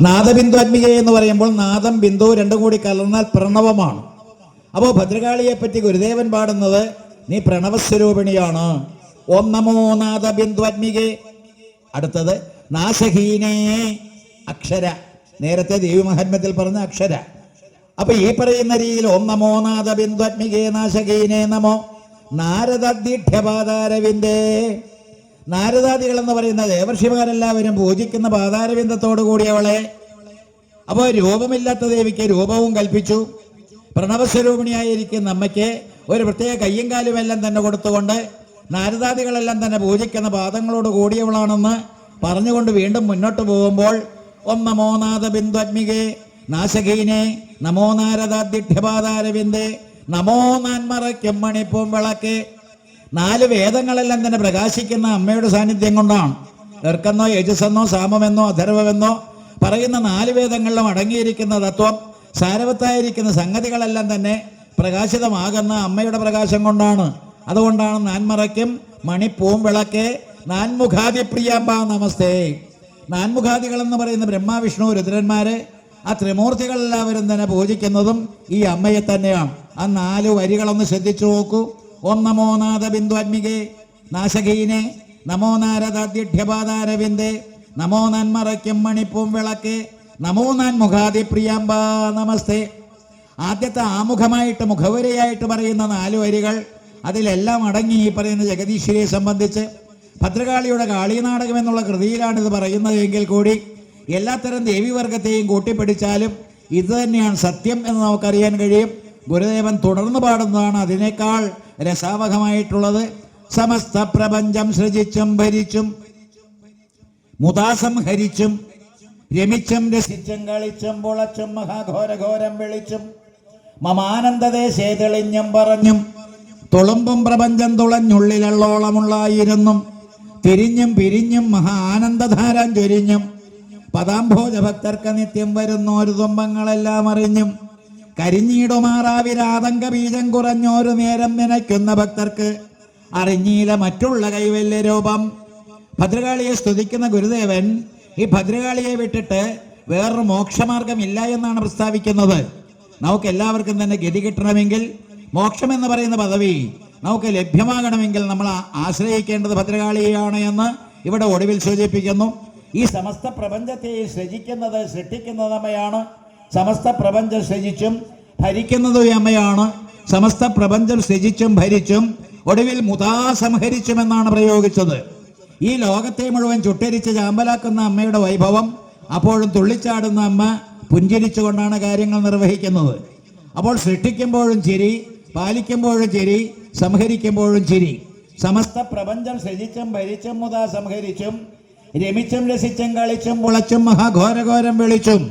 നാദബിന്ദു ആത്മികേ എന്ന് പറയുമ്പോൾ നാദം ബിന്ദു രണ്ടും കൂടി കലർന്നാൽ പ്രണവമാണ്. അപ്പോൾ ഭദ്രകാളിയെ പറ്റി ഗുരുദേവൻ പാടുന്നത് നീ പ്രണവസ്വരൂപിണിയാണ്. ഓം നമോ നാദബിന്ദു ആത്മികേ. അടുത്തത് നാശഹീനേ അക്ഷര. നേരത്തെ ദേവിമഹാത്മ്യത്തിൽ പറഞ്ഞ അക്ഷര. അപ്പൊ ഈ പറയുന്ന രീതിയിൽ ഓം നമോ നാദബിന്ദു ആത്മികേ നാശഹീനേ നമോ നാരദീഠ്യപാദാരവിന്ദേ. നാരദാദികൾ എന്ന് പറയുന്ന ദേവർഷിമാരെല്ലാവരും പൂജിക്കുന്ന പാതാരവിന്ദത്തോടു കൂടിയവളെ. അപ്പോൾ രൂപമില്ലാത്ത ദേവിക്ക് രൂപവും കൽപ്പിച്ചു. പ്രണവസ്വരൂപിണിയായിരിക്കുന്ന അമ്മയ്ക്ക് ഒരു പ്രത്യേക കയ്യും കാലും എല്ലാം തന്നെ കൊടുത്തുകൊണ്ട് നാരദാദികളെല്ലാം തന്നെ പൂജിക്കുന്ന പാദങ്ങളോട് കൂടിയവളാണെന്ന് പറഞ്ഞുകൊണ്ട് വീണ്ടും മുന്നോട്ട് പോകുമ്പോൾ ഓം നമോ നാദബിന്ദു ആത്മികേ നാശകീനെ നമോ നാരദാദിഠ്യപാദാരവിന്ദേ നമോ നാൻമറയ്ക്കും മണിപ്പൂം വിളക്കേ. 4 വേദങ്ങളെല്ലാം തന്നെ പ്രകാശിക്കുന്ന അമ്മയുടെ സാന്നിധ്യം കൊണ്ടാണ്. ദർക്കെന്നോ യജസ്സെന്നോ സാമമെന്നോ അഥർവമെന്നോ പറയുന്ന 4 വേദങ്ങളിലും അടങ്ങിയിരിക്കുന്ന തത്വം, സാരവത്തായിരിക്കുന്ന സംഗതികളെല്ലാം തന്നെ പ്രകാശിതമാകുന്ന അമ്മയുടെ പ്രകാശം കൊണ്ടാണ്. അതുകൊണ്ടാണ് നാൻമറയ്ക്കും മണിപ്പൂം വിളക്കേ നാൻമുഖാദിപ്രിയാമ്പ നമസ്തേ. നാൻമുഖാദികൾ എന്ന് പറയുന്ന ബ്രഹ്മ വിഷ്ണു രുദ്രന്മാര്, ആ ത്രിമൂർത്തികളെല്ലാവരും തന്നെ പൂജിക്കുന്നതും ഈ അമ്മയെ തന്നെയാണ്. ആ 4 വരികളൊന്ന് ശ്രദ്ധിച്ചു നോക്കൂ. ഓം നമോ നാദബിന്ദു ആത്മികേ നാശകീനെ നമോ നാരദാദിഠ്യപാദാരവിന്ദേ നമോ നാൻമറയ്ക്കും മണിപ്പൂം വിളക്കേ നമോ നാൻമുഖാദിപ്രിയാമ്പ നമസ്തേ. ആദ്യത്തെ ആമുഖമായിട്ട് മുഖവരയായിട്ട് പറയുന്ന 4 വരികൾ അതിലെല്ലാം അടങ്ങി ഈ പറയുന്ന ജഗദീശ്വരിയെ സംബന്ധിച്ച് ഭദ്രകാളിയുടെ കാളീനാടകം എന്നുള്ള കൃതിയിലാണ് ഇത് പറയുന്നതെങ്കിൽ കൂടി എല്ലാത്തരം ദേവീവർഗത്തെയും കൂട്ടിപ്പിടിച്ചാലും ഇത് തന്നെയാണ് സത്യം എന്ന് നമുക്കറിയാൻ കഴിയും. ഗുരുദേവൻ തുടർന്ന് പാടുന്നതാണ് അതിനേക്കാൾ രസാവഹമായിട്ടുള്ളത്. സമസ്ത പ്രപഞ്ചം സൃജിച്ചും ഭരിച്ചും മുദാസംഹരിച്ചും രമിച്ചും രസിച്ചും കളിച്ചും പൊളച്ചും മഹാഘോരഘോരം വിളിച്ചും മമാനന്ദദേശേ തെളിഞ്ഞും പറഞ്ഞും തുളുമ്പും പ്രപഞ്ചം തുളഞ്ഞുള്ളിലെള്ളോളമുള്ളായിരുന്നും തിരിഞ്ഞും പിരിഞ്ഞും മഹാ ആനന്ദധാരം ചൊരിഞ്ഞും പദാംഭോജ ഭക്തർക്ക് നിത്യം വരുന്നോരു തുമ്പങ്ങളെല്ലാം അറിഞ്ഞും കരിഞ്ഞീടുമാറാവിരാതങ്ക ബീജം കുറഞ്ഞോരു നേരം നനയ്ക്കുന്ന ഭക്തർക്ക് അറിഞ്ഞീല മറ്റുള്ള കൈവല്യ രൂപം. ഭദ്രകാളിയെ സ്തുതിക്കുന്ന ഗുരുദേവൻ ഈ ഭദ്രകാളിയെ വിട്ടിട്ട് വേറൊരു മോക്ഷമാർഗം ഇല്ല എന്നാണ് പ്രസ്താവിക്കുന്നത്. നമുക്ക് എല്ലാവർക്കും തന്നെ ഗതി കിട്ടണമെങ്കിൽ, മോക്ഷം എന്ന് പറയുന്ന പദവി നമുക്ക് ലഭ്യമാകണമെങ്കിൽ നമ്മൾ ആശ്രയിക്കേണ്ടത് ഭദ്രകാളിയാണ് എന്ന് ഇവിടെ ഒടുവിൽ സൂചിപ്പിക്കുന്നു. ഈ സമസ്ത പ്രപഞ്ചത്തെ സൃജിക്കുന്നത് സൃഷ്ടിക്കുന്നത് അമ്മയാണ്. സമസ്ത പ്രപഞ്ചം സൃജിച്ചും ഭരിക്കുന്നതും അമ്മയാണ്. സമസ്ത പ്രപഞ്ചം സൃജിച്ചും ഭരിച്ചും ഒടുവിൽ മുദാസംഹരിച്ചും എന്നാണ് പ്രയോഗിച്ചത്. ഈ ലോകത്തെ മുഴുവൻ ചുട്ടരിച്ച് ചാമ്പലാക്കുന്ന അമ്മയുടെ വൈഭവം അപ്പോഴും തുള്ളിച്ചാടുന്ന അമ്മ പുഞ്ചിരിച്ചുകൊണ്ടാണ് കാര്യങ്ങൾ നിർവഹിക്കുന്നത്. അപ്പോൾ സൃഷ്ടിക്കുമ്പോഴും ചിരി, പാലിക്കുമ്പോഴും ചിരി, സംഹരിക്കുമ്പോഴും ചിരി. സമസ്ത പ്രപഞ്ചം സൃജിച്ചും ഭരിച്ചും മുദാസംഹരിച്ചും രമിച്ചും രസിച്ചും കളിച്ചും മുളച്ചും മഹാഘോരഘോരം വിളിച്ചും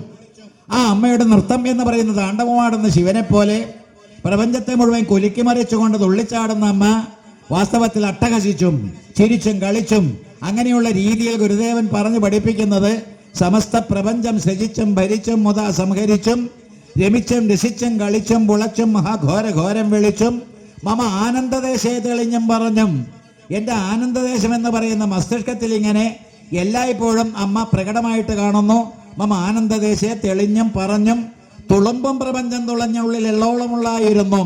ആ അമ്മയുടെ നൃത്തം എന്ന് പറയുന്നത് താണ്ഡവമാടുന്ന ശിവനെ പോലെ പ്രപഞ്ചത്തെ മുഴുവൻ കുലുക്കിമറിച്ചുകൊണ്ട് തുള്ളിച്ചാടുന്ന അമ്മ വാസ്തവത്തിൽ അട്ടഹസിച്ചും ചിരിച്ചും കളിച്ചും അങ്ങനെയുള്ള രീതിയിൽ ഗുരുദേവൻ പറഞ്ഞു പഠിപ്പിക്കുന്നത് സമസ്ത പ്രപഞ്ചം സൃജിച്ചും ഭരിച്ചും മുതാ സംഹരിച്ചും രമിച്ചും രസിച്ചും കളിച്ചും പുളച്ചും മഹാഘോരഘോരം വിളിച്ചും മമ ആനന്ദദേശേ തെളിഞ്ഞും പറഞ്ഞും. എൻ്റെ ആനന്ദദേശം എന്ന് പറയുന്ന മസ്തിഷ്കത്തിൽ ഇങ്ങനെ എല്ലായ്പ്പോഴും അമ്മ പ്രകടമായിട്ട് കാണുന്നു. മമ ആനന്ദദേശേ തെളിഞ്ഞും പറഞ്ഞും തുളുമ്പും പ്രപഞ്ചം തുളഞ്ഞുള്ളിൽ എള്ളോളമുള്ളായിരുന്നു.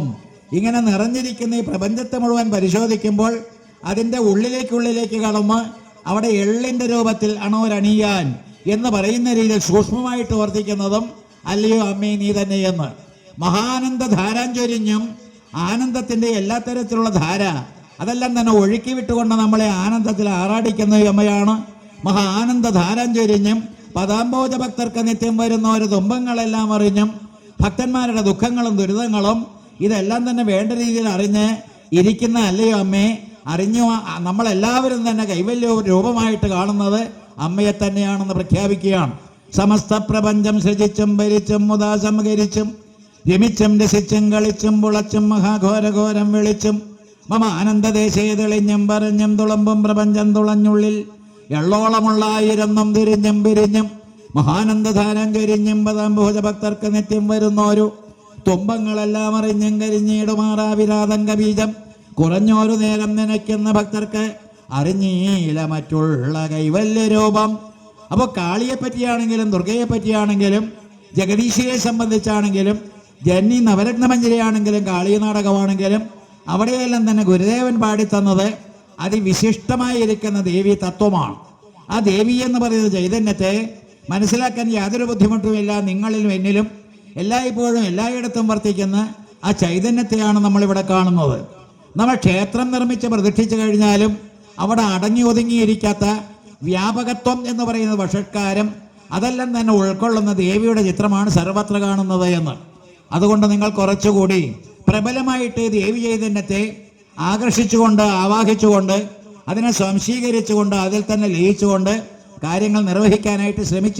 ഇങ്ങനെ നിറഞ്ഞിരിക്കുന്ന ഈ പ്രപഞ്ചത്തെ മുഴുവൻ പരിശോധിക്കുമ്പോൾ അതിൻ്റെ ഉള്ളിലേക്ക് കടന്ന് അവിടെ എള്ളിൻ്റെ രൂപത്തിൽ അണോരണിയാൻ എന്ന് പറയുന്ന രീതിയിൽ സൂക്ഷ്മമായിട്ട് വർദ്ധിക്കുന്നതും അല്ലയോ അമ്മേ നീ തന്നെയെന്ന്. മഹാനന്ദ ധാരാഞ്ചൊരിഞ്ഞും ആനന്ദത്തിൻ്റെ എല്ലാ തരത്തിലുള്ള ധാര അതെല്ലാം തന്നെ ഒഴുക്കി വിട്ടുകൊണ്ട് നമ്മളെ ആനന്ദത്തിൽ ആറാടിക്കുന്ന അമ്മയാണ്. മഹാ ആനന്ദ ധാരാഞ്ചൊരിഞ്ഞും പദാംബോജ ഭക്തർക്ക് നിത്യം വരുന്ന ഒരു തുമ്പങ്ങളെല്ലാം അറിഞ്ഞും ഭക്തന്മാരുടെ ദുഃഖങ്ങളും ദുരിതങ്ങളും ഇതെല്ലാം തന്നെ വേണ്ട രീതിയിൽ അറിഞ്ഞ് ഇരിക്കുന്ന അല്ലയോ അമ്മേ, അറിഞ്ഞു നമ്മളെല്ലാവരും തന്നെ കൈവല്യ രൂപമായിട്ട് കാണുന്നത് അമ്മയെ തന്നെയാണെന്ന് പ്രഖ്യാപിക്കുകയാണ്. സമസ്ത പ്രപഞ്ചം സൃജിച്ചും ഭരിച്ചും മുദാസംഹരിച്ചും രമിച്ചും രസിച്ചും കളിച്ചും പുളച്ചും മഹാഘോരഘോരം വിളിച്ചും മമ ആനന്ദദേശേ തെളിഞ്ഞും പറഞ്ഞും തുളുമ്പും പ്രപഞ്ചം തുളഞ്ഞുള്ളിൽ എള്ളോളമുള്ളായിരുന്നും തിരിഞ്ഞും പിരിഞ്ഞും മഹാനന്ദധാരം ചൊരിഞ്ഞും പദാംഭോജ ഭക്തർക്ക് നിത്യം വരുന്നോരു തുമ്പങ്ങളെല്ലാം അറിഞ്ഞും കരിഞ്ഞീടുമാറാവിരാതങ്ക ബീജം കുറഞ്ഞോരു നേരം നനയ്ക്കുന്ന ഭക്തർക്ക് അറിഞ്ഞീല മറ്റുള്ള കൈവല്യ രൂപം. അപ്പോൾ കാളിയെ പറ്റിയാണെങ്കിലും ദുർഗയെ പറ്റിയാണെങ്കിലും ജഗദീശയെ സംബന്ധിച്ചാണെങ്കിലും ജന്നി നവരത്നമഞ്ജരിയാണെങ്കിലും കാളി നാടകമാണെങ്കിലും അവിടെയെല്ലാം തന്നെ ഗുരുദേവൻ പാടിത്തന്നത് അതിവിശിഷ്ടമായിരിക്കുന്ന ദേവി തത്വമാണ്. ആ ദേവി എന്ന് പറയുന്ന ചൈതന്യത്തെ മനസ്സിലാക്കാൻ യാതൊരു ബുദ്ധിമുട്ടുമില്ല. നിങ്ങളിലും എന്നിലും എല്ലായ്പ്പോഴും എല്ലായിടത്തും വർത്തിക്കുന്ന ആ ചൈതന്യത്തെയാണ് നമ്മളിവിടെ കാണുന്നത്. നമ്മൾ ക്ഷേത്രം നിർമ്മിച്ച് പ്രതിഷ്ഠിച്ചു കഴിഞ്ഞാലും അവിടെ അടങ്ങി ഒതുങ്ങിയിരിക്കാത്ത വ്യാപകത്വം എന്ന് പറയുന്ന വഷട്കാരം അതെല്ലാം തന്നെ ഉൾക്കൊള്ളുന്ന ദേവിയുടെ ചിത്രമാണ് സർവത്ര കാണുന്നത് എന്ന്. അതുകൊണ്ട് നിങ്ങൾ കുറച്ചുകൂടി പ്രബലമായിട്ട് ദേവി ചൈതന്യത്തെ ആകർഷിച്ചുകൊണ്ട് ആവാഹിച്ചുകൊണ്ട് അതിനെ സ്വാംശീകരിച്ചുകൊണ്ട് അതിൽ തന്നെ ലയിച്ചുകൊണ്ട് കാര്യങ്ങൾ നിർവഹിക്കാനായിട്ട് ശ്രമിച്ചേ